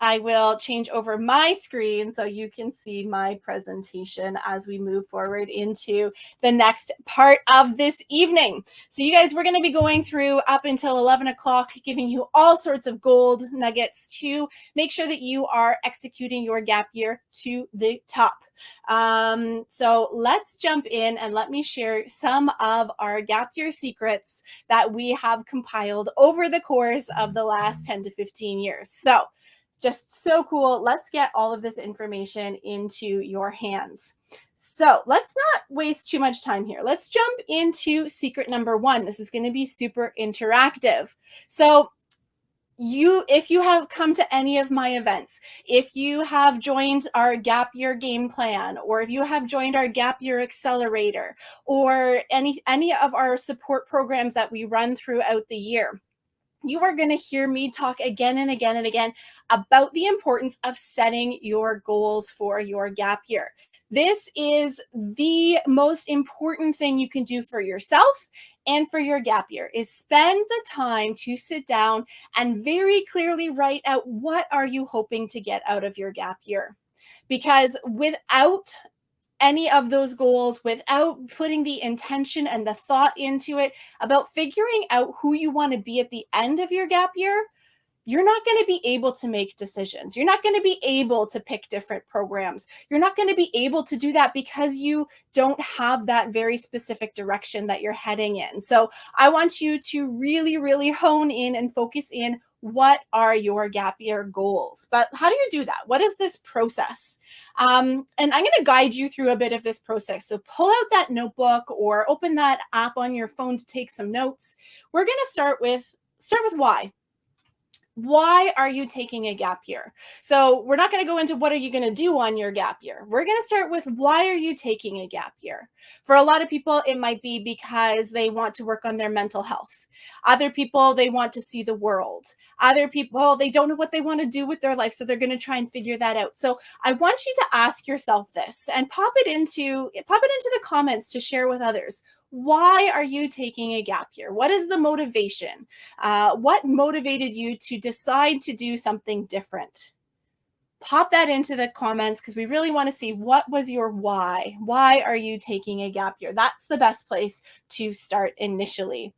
I will change over my screen so you can see my presentation as we move forward into the next part of this evening. So you guys, we're going to be going through up until 11 o'clock, giving you all sorts of gold nuggets to make sure that you are executing your gap year to the top. So let's jump in and let me share some of our gap year secrets that we have compiled over the course of the last 10 to 15 years. So just so cool. Let's get all of this information into your hands. So let's not waste too much time here. Let's jump into secret number 1. This is going to be super interactive. So if you have come to any of my events, if you have joined our gap year game plan, or if you have joined our gap year accelerator, or any of our support programs that we run throughout the year, you are going to hear me talk again and again and again about the importance of setting your goals for your gap year. This is the most important thing you can do for yourself and for your gap year, is spend the time to sit down and very clearly write out what are you hoping to get out of your gap year. Because without any of those goals, without putting the intention and the thought into it about figuring out who you want to be at the end of your gap year, you're not going to be able to make decisions. You're not going to be able to pick different programs. You're not going to be able to do that because you don't have that very specific direction that you're heading in. So I want you to really, really hone in and focus in. What are your gap year goals? But how do you do that? What is this process? And I'm going to guide you through a bit of this process. So pull out that notebook or open that app on your phone to take some notes. We're going to start with why. Why are you taking a gap year? So we're not going to go into what are you going to do on your gap year. We're going to start with why are you taking a gap year? For a lot of people, it might be because they want to work on their mental health. Other people, they want to see the world. Other people, they don't know what they want to do with their life, so they're going to try and figure that out. So I want you to ask yourself this and pop it into the comments to share with others. Why are you taking a gap year? What is the motivation? What motivated you to decide to do something different? Pop that into the comments because we really want to see what was your why. Why are you taking a gap year? That's the best place to start initially,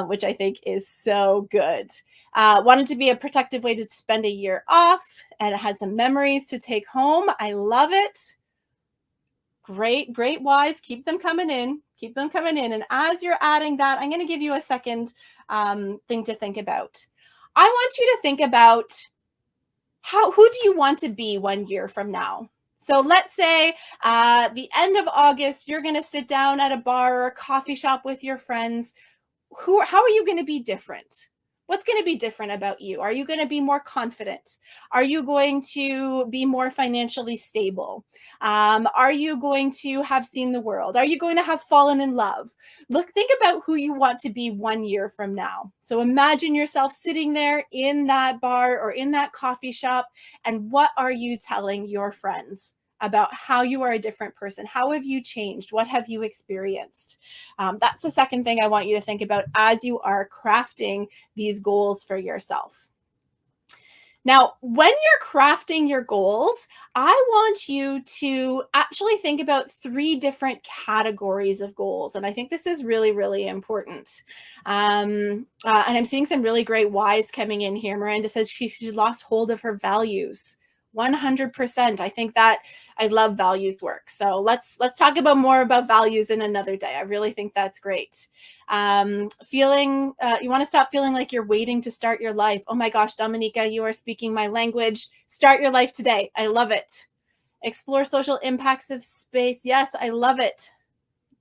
which I think is so good. Wanted to be a protective way to spend a year off, and it had some memories to take home. I love it. Great, great whys. Keep them coming in. Keep them coming in. And as you're adding that, I'm going to give you a second thing to think about. I want you to think about who do you want to be 1 year from now? So let's say the end of August, you're going to sit down at a bar or a coffee shop with your friends. How are you going to be different? What's going to be different about you? Are you going to be more confident? Are you going to be more financially stable? Are you going to have seen the world? Are you going to have fallen in love? Think about who you want to be 1 year from now. So imagine yourself sitting there in that bar or in that coffee shop, and what are you telling your friends about how you are a different person? How have you changed? What have you experienced? That's the second thing I want you to think about as you are crafting these goals for yourself. Now, when you're crafting your goals, I want you to actually think about 3 different categories of goals. And I think this is really, really important. And I'm seeing some really great whys coming in here. Miranda says she lost hold of her values. 100%. I think that I love values work. So let's talk about more about values in another day. I really think that's great. You want to stop feeling like you're waiting to start your life. Oh my gosh, Dominica, you are speaking my language. Start your life today. I love it. Explore social impacts of space. Yes, I love it.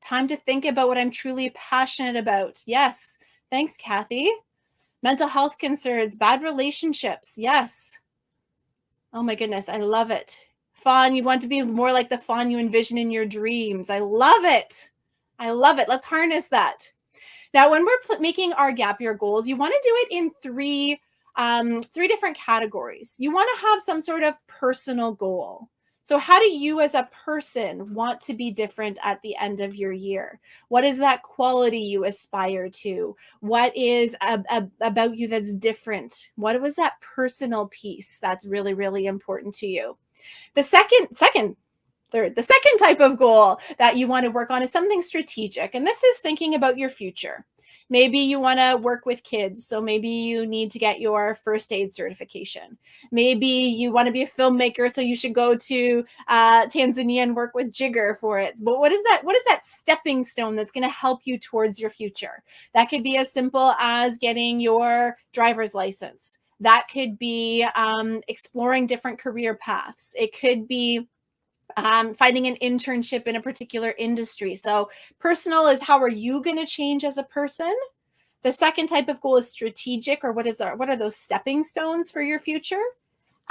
Time to think about what I'm truly passionate about. Yes. Thanks, Kathy. Mental health concerns, bad relationships. Yes. Oh my goodness, I love it. Fawn, you want to be more like the Fawn you envision in your dreams. I love it. I love it. Let's harness that. Now, when we're making our gap year goals, you want to do it in three different categories. You want to have some sort of personal goal. So how do you as a person want to be different at the end of your year? What is that quality you aspire to? What is about you that's different? What was that personal piece that's really, really important to you? The the second type of goal that you want to work on is something strategic. And this is thinking about your future. Maybe you want to work with kids. So maybe you need to get your first aid certification. Maybe you want to be a filmmaker. So you should go to Tanzania and work with Jigger for it. But what is that? What is that stepping stone that's going to help you towards your future? That could be as simple as getting your driver's license. That could be exploring different career paths. It could be finding an internship in a particular industry. So personal is how are you going to change as a person? The second type of goal is strategic, or what are those stepping stones for your future?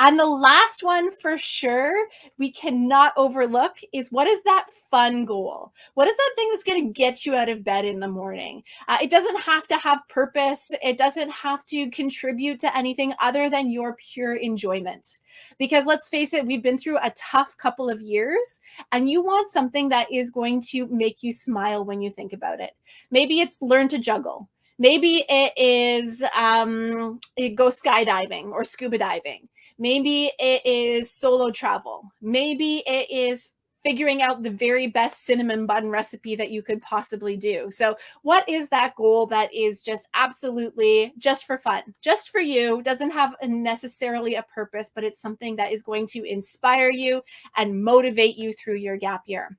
And the last one for sure we cannot overlook is what is that fun goal? What is that thing that's going to get you out of bed in the morning? It doesn't have to have purpose. It doesn't have to contribute to anything other than your pure enjoyment. Because let's face it, we've been through a tough couple of years and you want something that is going to make you smile when you think about it. Maybe it's learn to juggle. Maybe it is go skydiving or scuba diving. Maybe it is solo travel. Maybe it is figuring out the very best cinnamon bun recipe that you could possibly do. So what is that goal that is just absolutely just for fun, just for you, doesn't have necessarily a purpose, but it's something that is going to inspire you and motivate you through your gap year.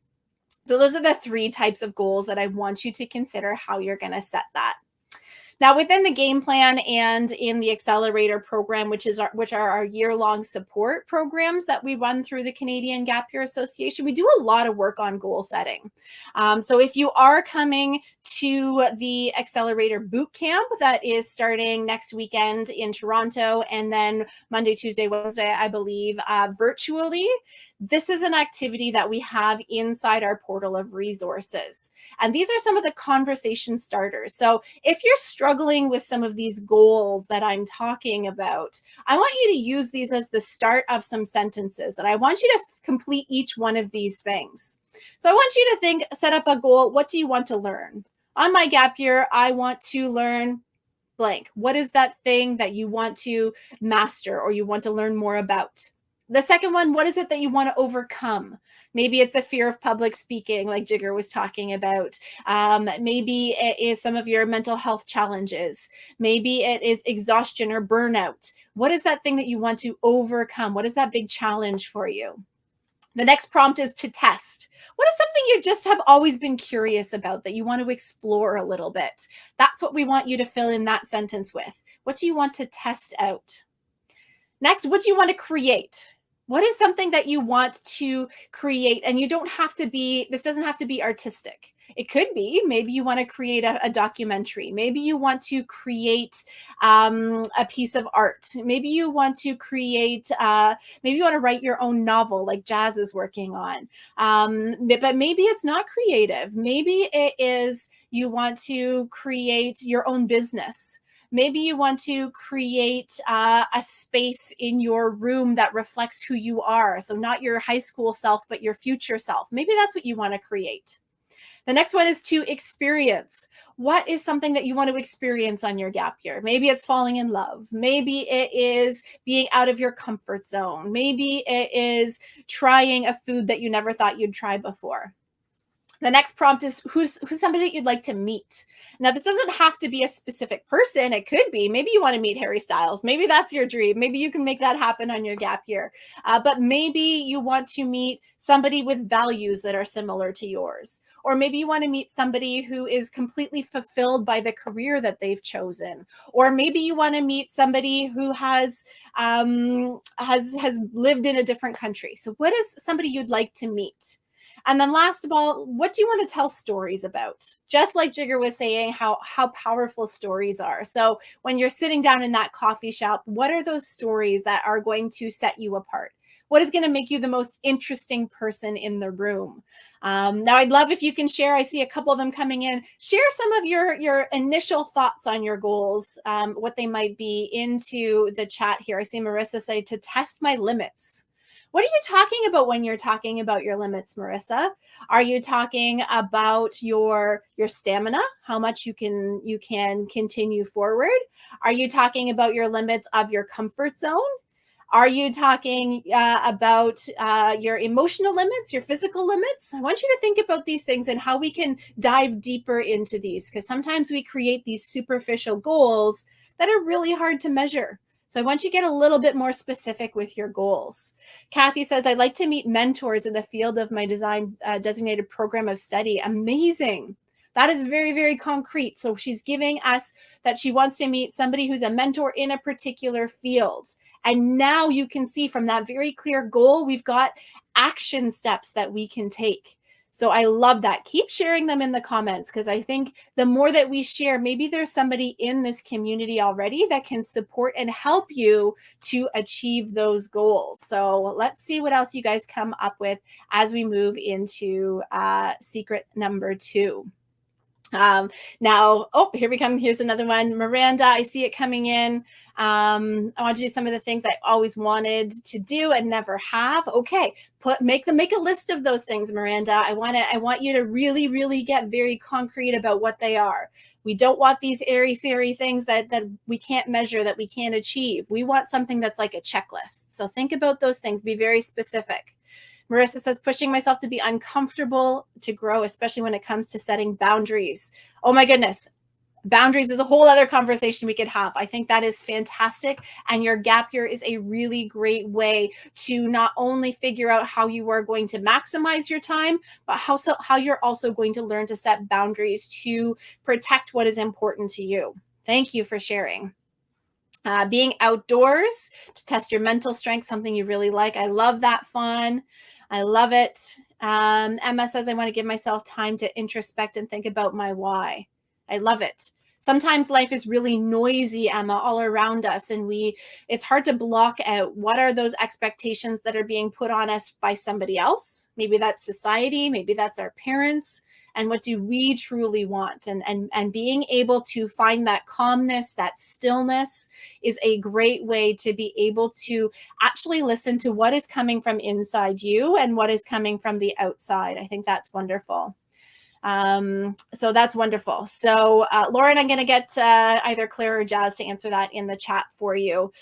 So those are the three types of goals that I want you to consider how you're going to set that. Now, within the game plan and in the accelerator program, which are our year-long support programs that we run through the Canadian Gap Year Association, we do a lot of work on goal setting. So if you are coming to the accelerator boot camp that is starting next weekend in Toronto, and then Monday, Tuesday, Wednesday, I believe, virtually, this is an activity that we have inside our portal of resources. And these are some of the conversation starters. So if you're struggling with some of these goals that I'm talking about, I want you to use these as the start of some sentences. And I want you to complete each one of these things. So I want you to set up a goal. What do you want to learn? On my gap year, I want to learn blank. What is that thing that you want to master or you want to learn more about? The second one, what is it that you want to overcome? Maybe it's a fear of public speaking, like Jigger was talking about. Maybe it is some of your mental health challenges. Maybe it is exhaustion or burnout. What is that thing that you want to overcome? What is that big challenge for you? The next prompt is to test. What is something you just have always been curious about that you want to explore a little bit? That's what we want you to fill in that sentence with. What do you want to test out? Next, what do you want to create? What is something that you want to create? And you don't have to be, this doesn't have to be artistic. It could be, maybe you want to create a documentary. Maybe you want to create a piece of art. Maybe you want to create, maybe you want to write your own novel like Jazz is working on. But maybe it's not creative. Maybe it is you want to create your own business. Maybe you want to create a space in your room that reflects who you are. So not your high school self, but your future self. Maybe that's what you want to create. The next one is to experience. What is something that you want to experience on your gap year? Maybe it's falling in love. Maybe it is being out of your comfort zone. Maybe it is trying a food that you never thought you'd try before. The next prompt is who's somebody that you'd like to meet. Now, this doesn't have to be a specific person. It could be, maybe you want to meet Harry Styles. Maybe that's your dream. Maybe you can make that happen on your gap year. But maybe you want to meet somebody with values that are similar to yours. Or maybe you want to meet somebody who is completely fulfilled by the career that they've chosen. Or maybe you want to meet somebody who has lived in a different country. So what is somebody you'd like to meet? And then last of all, what do you want to tell stories about? Just like Jigger was saying, how powerful stories are. So when you're sitting down in that coffee shop, what are those stories that are going to set you apart? What is going to make you the most interesting person in the room? Now, I'd love if you can share. I see a couple of them coming in. Share some of your initial thoughts on your goals, what they might be into the chat here. I see Marissa say to test my limits. What are you talking about when you're talking about your limits, Marissa? Are you talking about your stamina, how much you can continue forward? Are you talking about your limits of your comfort zone? Are you talking about your emotional limits, your physical limits? I want you to think about these things and how we can dive deeper into these, because sometimes we create these superficial goals that are really hard to measure. So I want you to get a little bit more specific with your goals. Kathy says, I'd like to meet mentors in the field of my design designated program of study. Amazing. That is very, very concrete. So she's giving us that she wants to meet somebody who's a mentor in a particular field. And now you can see from that very clear goal, we've got action steps that we can take. So I love that. Keep sharing them in the comments, because I think the more that we share, maybe there's somebody in this community already that can support and help you to achieve those goals. So let's see what else you guys come up with as we move into secret number 2. Now, oh, here we come. Here's another one. Miranda, I see it coming in. I want to do some of the things I always wanted to do and never have. Okay, make a list of those things, Miranda. I want you to really, really get very concrete about what they are. We don't want these airy-fairy things that we can't measure, that we can't achieve. We want something that's like a checklist. So think about those things. Be very specific. Marissa says, pushing myself to be uncomfortable to grow, especially when it comes to setting boundaries. Oh my goodness. Boundaries is a whole other conversation we could have. I think that is fantastic. And your gap year is a really great way to not only figure out how you are going to maximize your time, but how you're also going to learn to set boundaries to protect what is important to you. Thank you for sharing. Being outdoors to test your mental strength, something you really like. I love that fun. I love it. Emma says, I want to give myself time to introspect and think about my why. I love it. Sometimes life is really noisy, Emma, all around us, and it's hard to block out what are those expectations that are being put on us by somebody else. Maybe that's society, maybe that's our parents. And what do we truly want? And being able to find that calmness, that stillness is a great way to be able to actually listen to what is coming from inside you and what is coming from the outside. I think that's wonderful. So that's wonderful. So Lauren, I'm going to get either Claire or Jazz to answer that in the chat for you.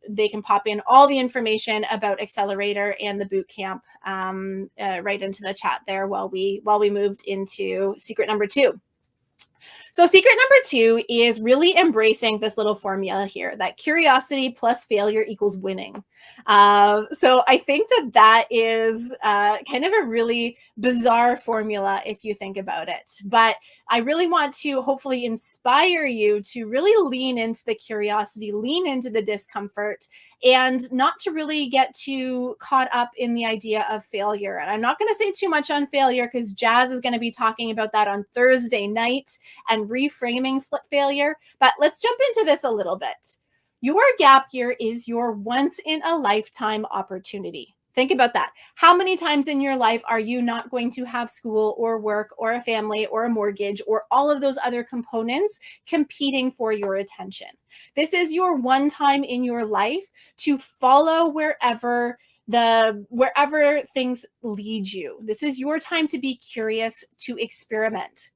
They can pop in all the information about Accelerator and the boot camp right into the chat there while we moved into secret number 2. So secret number 2 is really embracing this little formula here, that curiosity plus failure equals winning. So I think that is kind of a really bizarre formula if you think about it. But I really want to hopefully inspire you to really lean into the curiosity, lean into the discomfort, and not to really get too caught up in the idea of failure. And I'm not going to say too much on failure because Jazz is going to be talking about that on Thursday night and reframing failure. But let's jump into this a little bit. Your gap year is your once in a lifetime opportunity. Think about that. How many times in your life are you not going to have school or work or a family or a mortgage or all of those other components competing for your attention? This is your one time in your life to follow wherever things lead you. This is your time to be curious, to experiment.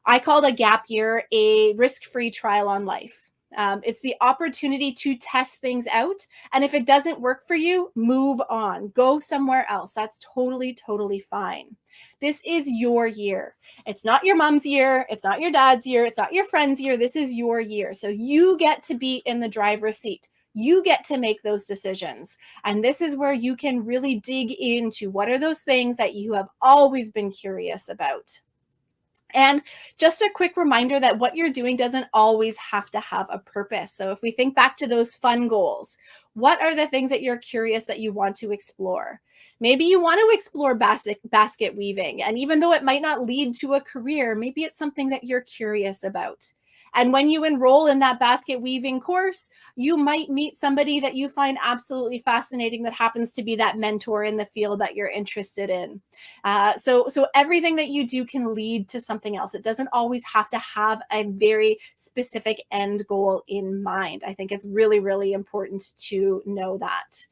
I called a gap year a risk-free trial on life. It's the opportunity to test things out. And if it doesn't work for you, move on. Go somewhere else. That's totally, totally fine. This is your year. It's not your mom's year. It's not your dad's year. It's not your friend's year. This is your year. So you get to be in the driver's seat. You get to make those decisions. And this is where you can really dig into what are those things that you have always been curious about. And just a quick reminder that what you're doing doesn't always have to have a purpose. So if we think back to those fun goals, what are the things that you're curious that you want to explore? Maybe you want to explore basket weaving. And even though it might not lead to a career, maybe it's something that you're curious about. And when you enroll in that basket weaving course, you might meet somebody that you find absolutely fascinating that happens to be that mentor in the field that you're interested in. So everything that you do can lead to something else. It doesn't always have to have a very specific end goal in mind. I think it's really, really important to know that.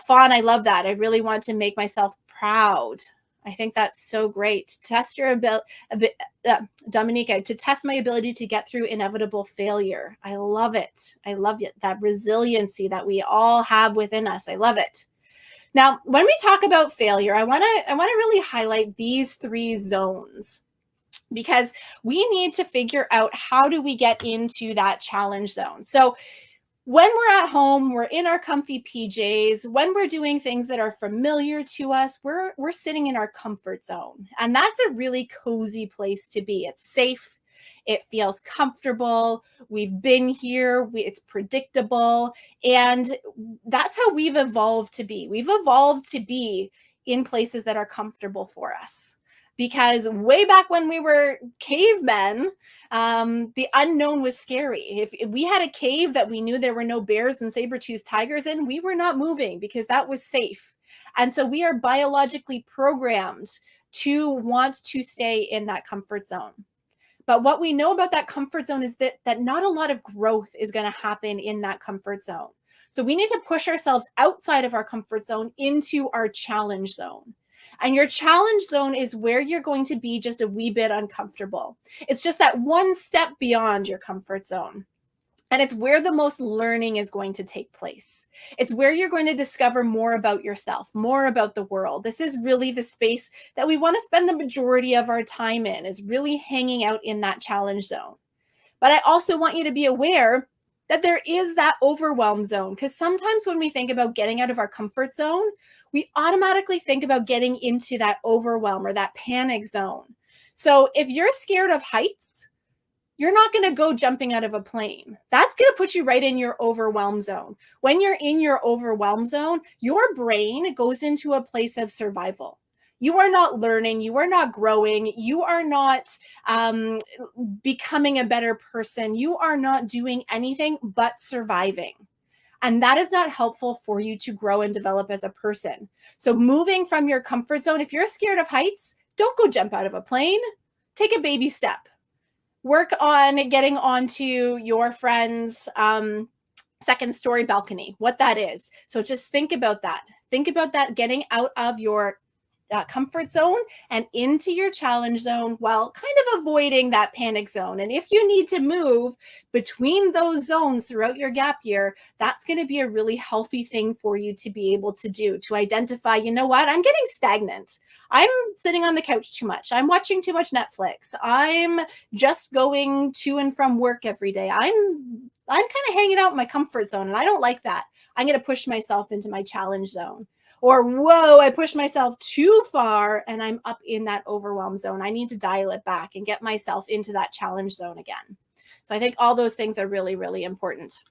Fawn, I love that. I really want to make myself proud. I think that's so great. Test your ability, Dominica, to test my ability to get through inevitable failure. I love it. I love it. That resiliency that we all have within us. I love it. Now, when we talk about failure, I want to really highlight these 3 zones, because we need to figure out how do we get into that challenge zone. So when we're at home, we're in our comfy PJs, when we're doing things that are familiar to us, we're sitting in our comfort zone. And that's a really cozy place to be. It's safe. It feels comfortable. We've been here. It's predictable. And that's how we've evolved to be. We've evolved to be in places that are comfortable for us. Because way back when we were cavemen, the unknown was scary. If we had a cave that we knew there were no bears and saber-toothed tigers in, we were not moving because that was safe. And so we are biologically programmed to want to stay in that comfort zone. But what we know about that comfort zone is that not a lot of growth is going to happen in that comfort zone. So we need to push ourselves outside of our comfort zone into our challenge zone. And your challenge zone is where you're going to be just a wee bit uncomfortable. It's just that one step beyond your comfort zone. And it's where the most learning is going to take place. It's where you're going to discover more about yourself, more about the world. This is really the space that we want to spend the majority of our time in, is really hanging out in that challenge zone. But I also want you to be aware that there is that overwhelm zone, because sometimes when we think about getting out of our comfort zone, we automatically think about getting into that overwhelm or that panic zone. So if you're scared of heights, you're not going to go jumping out of a plane. That's going to put you right in your overwhelm zone. When you're in your overwhelm zone, your brain goes into a place of survival. You are not learning. You are not growing. You are not becoming a better person. You are not doing anything but surviving. And that is not helpful for you to grow and develop as a person. So moving from your comfort zone, if you're scared of heights, don't go jump out of a plane. Take a baby step. Work on getting onto your friend's second story balcony, what that is. So just think about that. Think about that, getting out of your comfort zone and into your challenge zone while kind of avoiding that panic zone. And if you need to move between those zones throughout your gap year, that's going to be a really healthy thing for you to be able to do, to identify, you know what, I'm getting stagnant. I'm sitting on the couch too much. I'm watching too much Netflix. I'm just going to and from work every day. I'm kind of hanging out in my comfort zone, and I don't like that. I'm going to push myself into my challenge zone. Or, whoa, I pushed myself too far and I'm up in that overwhelm zone. I need to dial it back and get myself into that challenge zone again. So I think all those things are really, really important.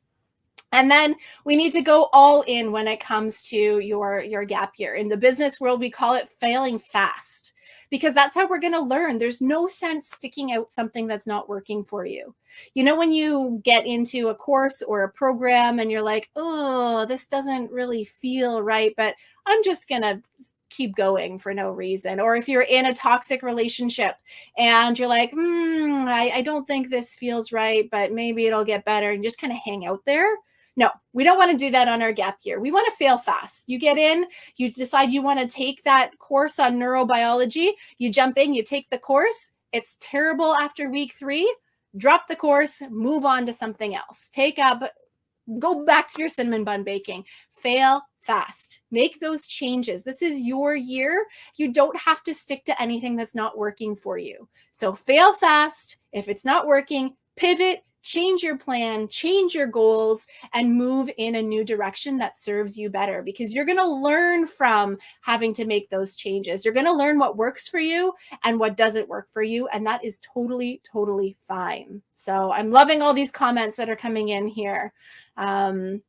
And then we need to go all in when it comes to your gap year. In the business world, we call it failing fast, because that's how we're going to learn. There's no sense sticking out something that's not working for you. You know, when you get into a course or a program and you're like, oh, this doesn't really feel right, but I'm just going to keep going for no reason. Or if you're in a toxic relationship and you're like, I don't think this feels right, but maybe it'll get better, and just kind of hang out there. No, we don't want to do that on our gap year. We want to fail fast. You get in, you decide you want to take that course on neurobiology, you jump in, you take the course. It's terrible after week 3, drop the course, move on to something else. Go back to your cinnamon bun baking. Fail fast. Make those changes. This is your year. You don't have to stick to anything that's not working for you. So fail fast. If it's not working, pivot, change your plan, change your goals, and move in a new direction that serves you better, because you're going to learn from having to make those changes. You're going to learn what works for you and what doesn't work for you. And that is totally, totally fine. So I'm loving all these comments that are coming in here. I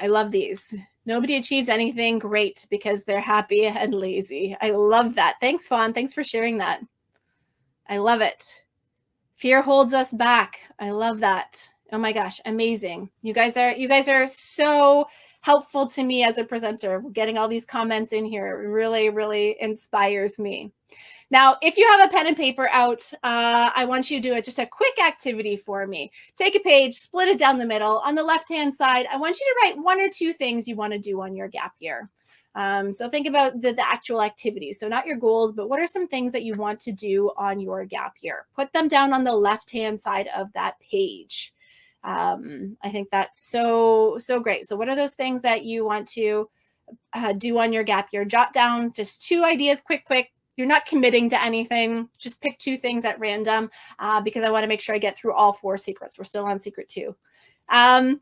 love these. Nobody achieves anything great because they're happy and lazy. I love that. Thanks, Fawn. Thanks for sharing that. I love it. Fear holds us back. I love that. Oh my gosh, amazing. You guys are so helpful to me as a presenter. Getting all these comments in here really, really inspires me. Now, if you have a pen and paper out, I want you to do just a quick activity for me. Take a page, split it down the middle. On the left-hand side, I want you to write 1 or 2 things you want to do on your gap year. So think about the actual activities. So not your goals, but what are some things that you want to do on your gap year? Put them down on the left-hand side of that page. I think that's so great. So what are those things that you want to do on your gap year? Jot down just 2 ideas, quick. You're not committing to anything. Just pick 2 things at random because I want to make sure I get through all 4 secrets. We're still on secret 2. Now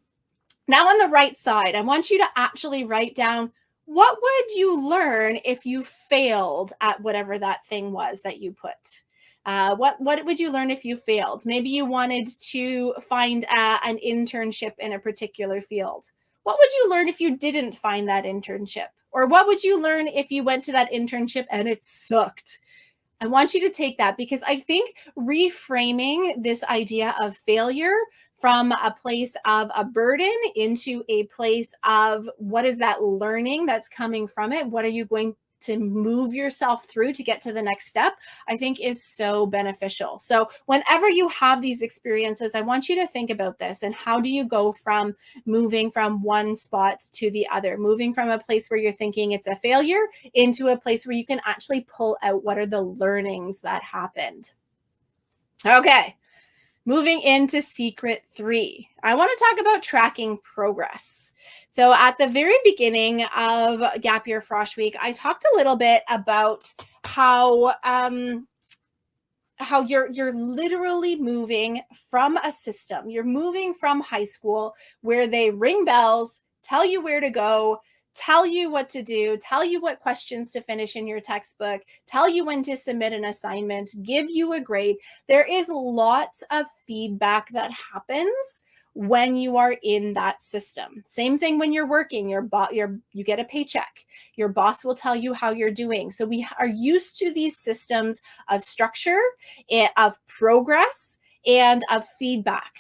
on the right side, I want you to actually write down, what would you learn if you failed at whatever that thing was that you put? What would you learn if you failed? Maybe you wanted to find an internship in a particular field. What would you learn if you didn't find that internship? Or what would you learn if you went to that internship and it sucked? I want you to take that, because I think reframing this idea of failure from a place of a burden into a place of what is that learning that's coming from it? What are you going to move yourself through to get to the next step, I think is so beneficial. So whenever you have these experiences, I want you to think about this and how do you go from moving from one spot to the other, moving from a place where you're thinking it's a failure into a place where you can actually pull out what are the learnings that happened. Okay. Moving into secret 3, I want to talk about tracking progress. So at the very beginning of Gap Year Frosh Week, I talked a little bit about how you're literally moving from a system. You're moving from high school where they ring bells, tell you where to go, tell you what to do, tell you what questions to finish in your textbook, tell you when to submit an assignment, give you a grade. There is lots of feedback that happens when you are in that system. Same thing when you're working, you get a paycheck. Your boss will tell you how you're doing. So we are used to these systems of structure, of progress, and of feedback.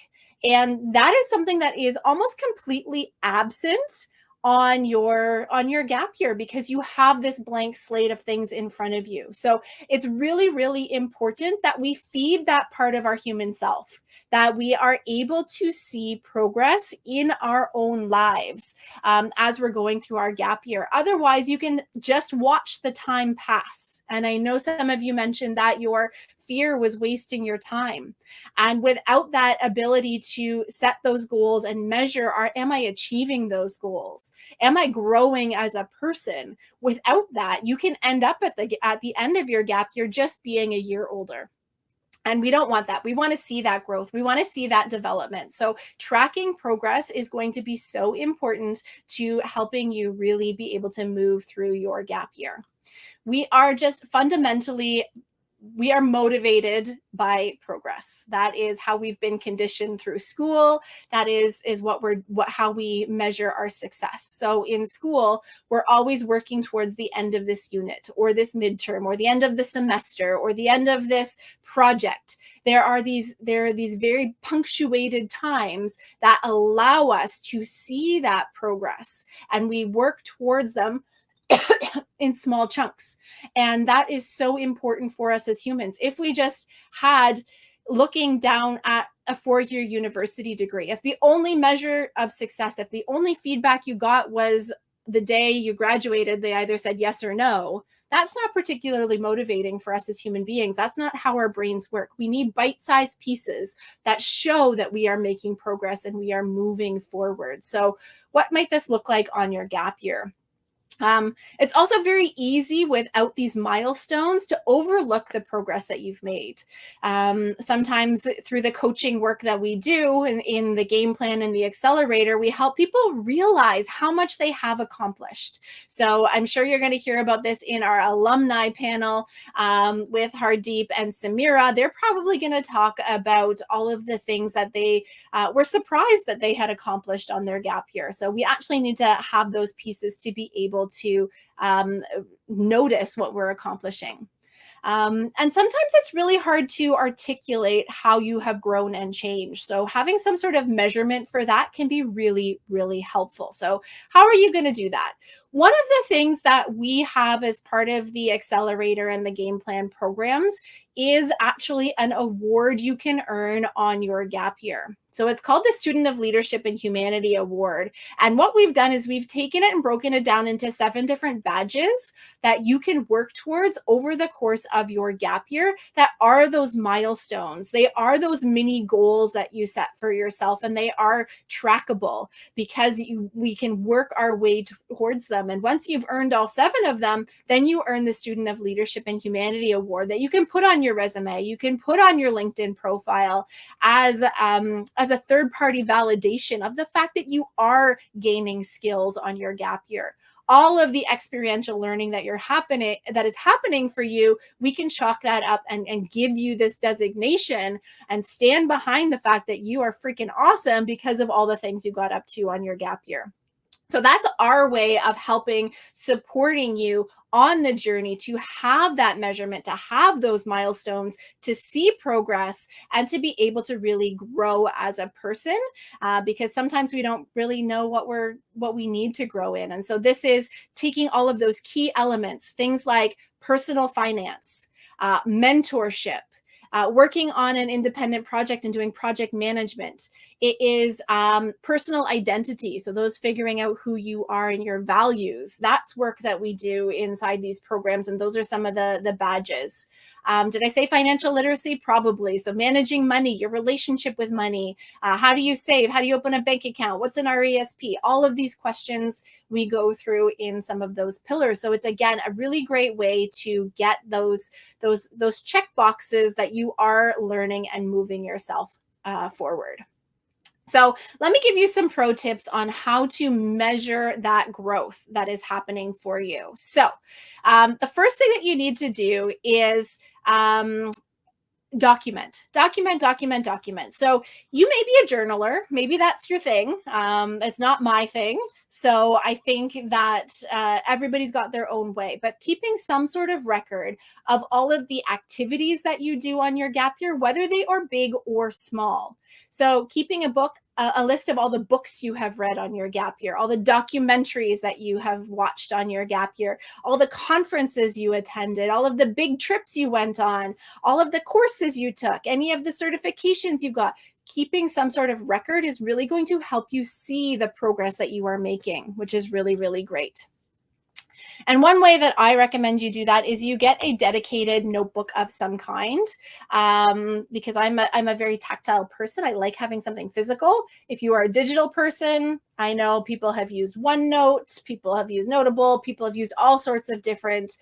And that is something that is almost completely absent on your gap year, because you have this blank slate of things in front of you. So it's really, really important that we feed that part of our human self, that we are able to see progress in our own lives as we're going through our gap year. Otherwise, you can just watch the time pass. And I know some of you mentioned that your fear was wasting your time. And without that ability to set those goals and measure, am I achieving those goals? Am I growing as a person? Without that, you can end up at the end of your gap year just being a year older. And we don't want that. We want to see that growth. We want to see that development. So tracking progress is going to be so important to helping you really be able to move through your gap year. We are just fundamentally we are motivated by progress. That is how we've been conditioned through school. That is how we measure our success. So in school, we're always working towards the end of this unit or this midterm or the end of the semester or the end of this project. There are these very punctuated times that allow us to see that progress, and we work towards them in small chunks. And that is so important for us as humans. If we just had looking down at a 4-year university degree, if the only measure of success, if the only feedback you got was the day you graduated, they either said yes or no, that's not particularly motivating for us as human beings. That's not how our brains work. We need bite-sized pieces that show that we are making progress and we are moving forward. So what might this look like on your gap year? It's also very easy without these milestones to overlook the progress that you've made. Sometimes through the coaching work that we do in the game plan and the accelerator, we help people realize how much they have accomplished. So I'm sure you're going to hear about this in our alumni panel with Hardeep and Samira. They're probably going to talk about all of the things that they were surprised that they had accomplished on their gap year. So we actually need to have those pieces to be able to notice what we're accomplishing. And sometimes it's really hard to articulate how you have grown and changed. So having some sort of measurement for that can be really, really helpful. So how are you going to do that? one of the things that we have as part of the accelerator and the game plan programs is actually an award you can earn on your gap year. So it's called the Student of Leadership and Humanity Award. And what we've done is we've taken it and broken it down into 7 different badges that you can work towards over the course of your gap year that are those milestones. They are those mini goals that you set for yourself, and they are trackable because we can work our way towards them. And once you've earned all 7 of them, then you earn the Student of Leadership and Humanity Award that you can put on your resume, you can put on your LinkedIn profile as a third-party validation of the fact that you are gaining skills on your gap year. All of the experiential learning that is happening for you, we can chalk that up and give you this designation and stand behind the fact that you are freaking awesome because of all the things you got up to on your gap year. So that's our way of supporting you on the journey to have that measurement, to have those milestones, to see progress, and to be able to really grow as a person, because sometimes we don't really know what we need to grow in. And so this is taking all of those key elements, things like personal finance, mentorship, working on an independent project and doing project management. It is personal identity. So those figuring out who you are and your values. That's work that we do inside these programs. And those are some of the badges. Did I say financial literacy? Probably. So managing money, your relationship with money. How do you save? How do you open a bank account? What's an RESP? All of these questions we go through in some of those pillars. So it's, again, a really great way to get those check boxes that you are learning and moving yourself forward. So let me give you some pro tips on how to measure that growth that is happening for you. So the first thing that you need to do is document. So you may be a journaler. Maybe that's your thing. It's not my thing. So I think that everybody's got their own way, but keeping some sort of record of all of the activities that you do on your gap year, whether they are big or small. So keeping a list of all the books you have read on your gap year, all the documentaries that you have watched on your gap year, all the conferences you attended, all of the big trips you went on, all of the courses you took, any of the certifications you got. Keeping some sort of record is really going to help you see the progress that you are making, which is really, really great. And one way that I recommend you do that is you get a dedicated notebook of some kind, because I'm a very tactile person. I like having something physical. If you are a digital person, I know people have used OneNote, people have used Notable, people have used all sorts of different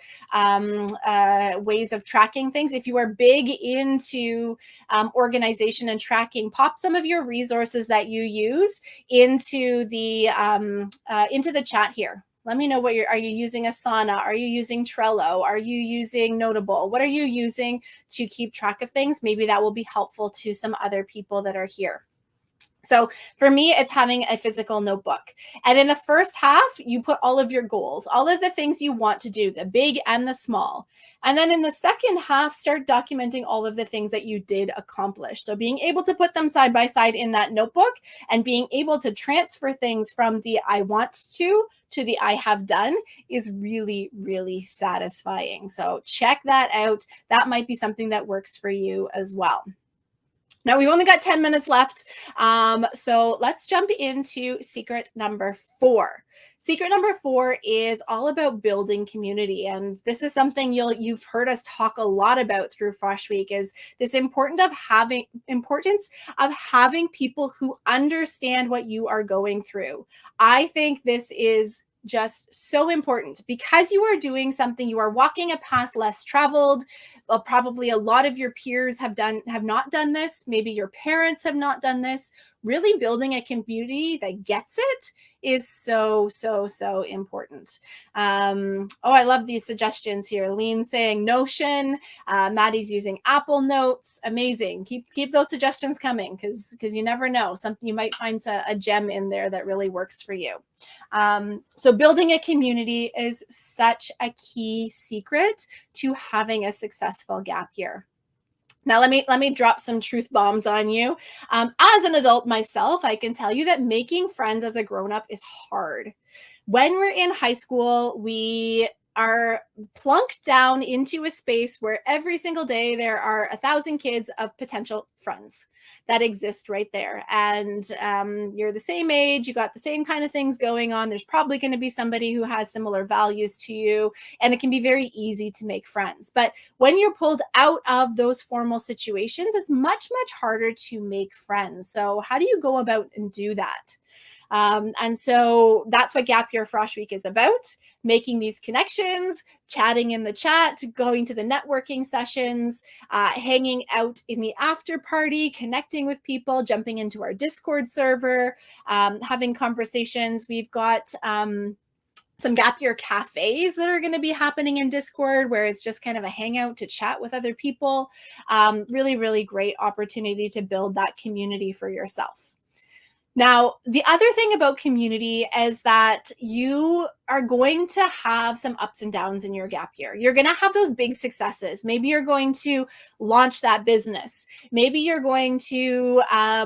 ways of tracking things. If you are big into organization and tracking, pop some of your resources that you use into the chat here. Let me know are you using Asana? Are you using Trello? Are you using Notable? What are you using to keep track of things? Maybe that will be helpful to some other people that are here. So for me, it's having a physical notebook. And in the first half, you put all of your goals, all of the things you want to do, the big and the small. And then in the second half, start documenting all of the things that you did accomplish. So being able to put them side by side in that notebook and being able to transfer things from the I want to the I have done is really, really satisfying. So check that out. That might be something that works for you as well. Now, we've only got 10 minutes left, so let's jump into secret number 4. Secret number 4 is all about building community, and this is something you've heard us talk a lot about through Frosh Week, is this importance of having people who understand what you are going through. I think this is just so important because you are doing something, you are walking a path less traveled. Well, probably a lot of your peers have not done this. Maybe your parents have not done this. Really building a community that gets it is so, so, so important. I love these suggestions here. Lean saying Notion. Maddie's using Apple Notes. Amazing. Keep those suggestions coming because you never know. You might find a gem in there that really works for you. So building a community is such a key secret to having a successful gap year. Now, let me drop some truth bombs on you. As an adult myself, I can tell you that making friends as a grown-up is hard. when we're in high school, we are plunked down into a space where every single day there are 1,000 kids of potential friends that exist right there. And you're the same age, you got the same kind of things going on. There's probably going to be somebody who has similar values to you, and it can be very easy to make friends. But when you're pulled out of those formal situations, it's much, much harder to make friends. So, how do you go about and do that? And so that's what Gap Year Frosh Week is about, making these connections, chatting in the chat, going to the networking sessions, hanging out in the after party, connecting with people, jumping into our Discord server, having conversations. We've got some Gap Year cafes that are going to be happening in Discord, where it's just kind of a hangout to chat with other people. Really, really great opportunity to build that community for yourself. Now, the other thing about community is that you are going to have some ups and downs in your gap year. You're going to have those big successes. Maybe you're going to launch that business. Maybe you're going to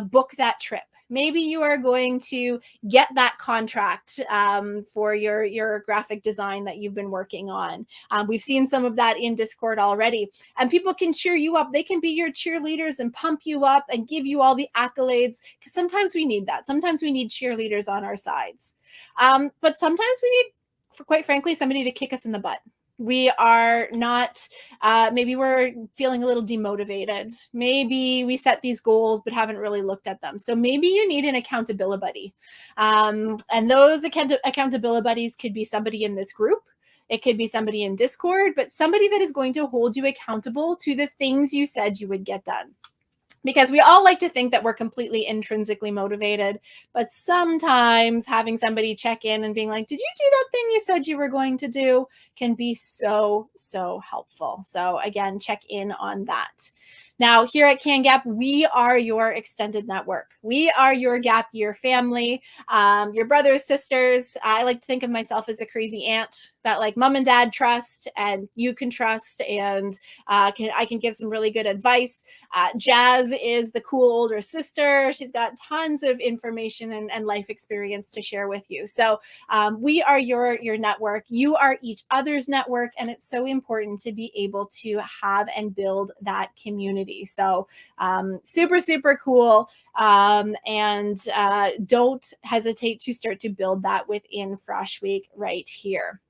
book that trip. Maybe you are going to get that contract for your graphic design that you've been working on. We've seen some of that in Discord already. And people can cheer you up. They can be your cheerleaders and pump you up and give you all the accolades, because sometimes we need that. Sometimes we need cheerleaders on our sides. But sometimes we need, quite frankly, somebody to kick us in the butt. We are not, maybe we're feeling a little demotivated. Maybe we set these goals but haven't really looked at them. So maybe you need an accountability buddy. And those accountability buddies could be somebody in this group. It could be somebody in Discord, but somebody that is going to hold you accountable to the things you said you would get done. Because we all like to think that we're completely intrinsically motivated, but sometimes having somebody check in and being like, did you do that thing you said you were going to do, can be so, so helpful. So again, check in on that. Now, here at CanGap, we are your extended network. We are your gap year family, your brothers, sisters. I like to think of myself as the crazy aunt that like mom and dad trust and you can trust, and I can give some really good advice. Jazz is the cool older sister. She's got tons of information and life experience to share with you. So we are your network. You are each other's network, and it's so important to be able to have and build that community. So super, super cool. And don't hesitate to start to build that within Frosh Week right here.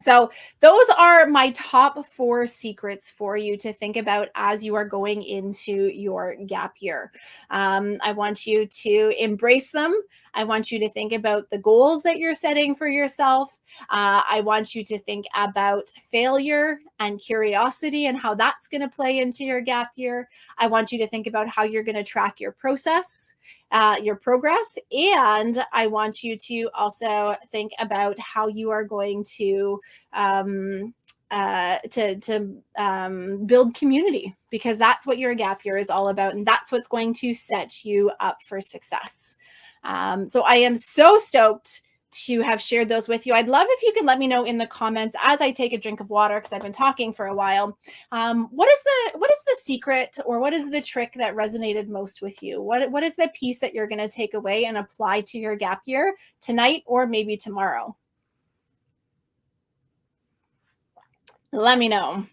So those are my top 4 secrets for you to think about as you are going into your gap year. I want you to embrace them. I want you to think about the goals that you're setting for yourself. I want you to think about failure and curiosity and how that's going to play into your gap year. I want you to think about how you're going to track your process, your progress, and I want you to also think about how you are going to build community, because that's what your gap year is all about, and that's what's going to set you up for success. So I am so stoked to have shared those with you. I'd love if you can let me know in the comments as I take a drink of water, because I've been talking for a while. What is the secret, or what is the trick that resonated most with you? What is the piece that you're going to take away and apply to your gap year tonight or maybe tomorrow? Let me know.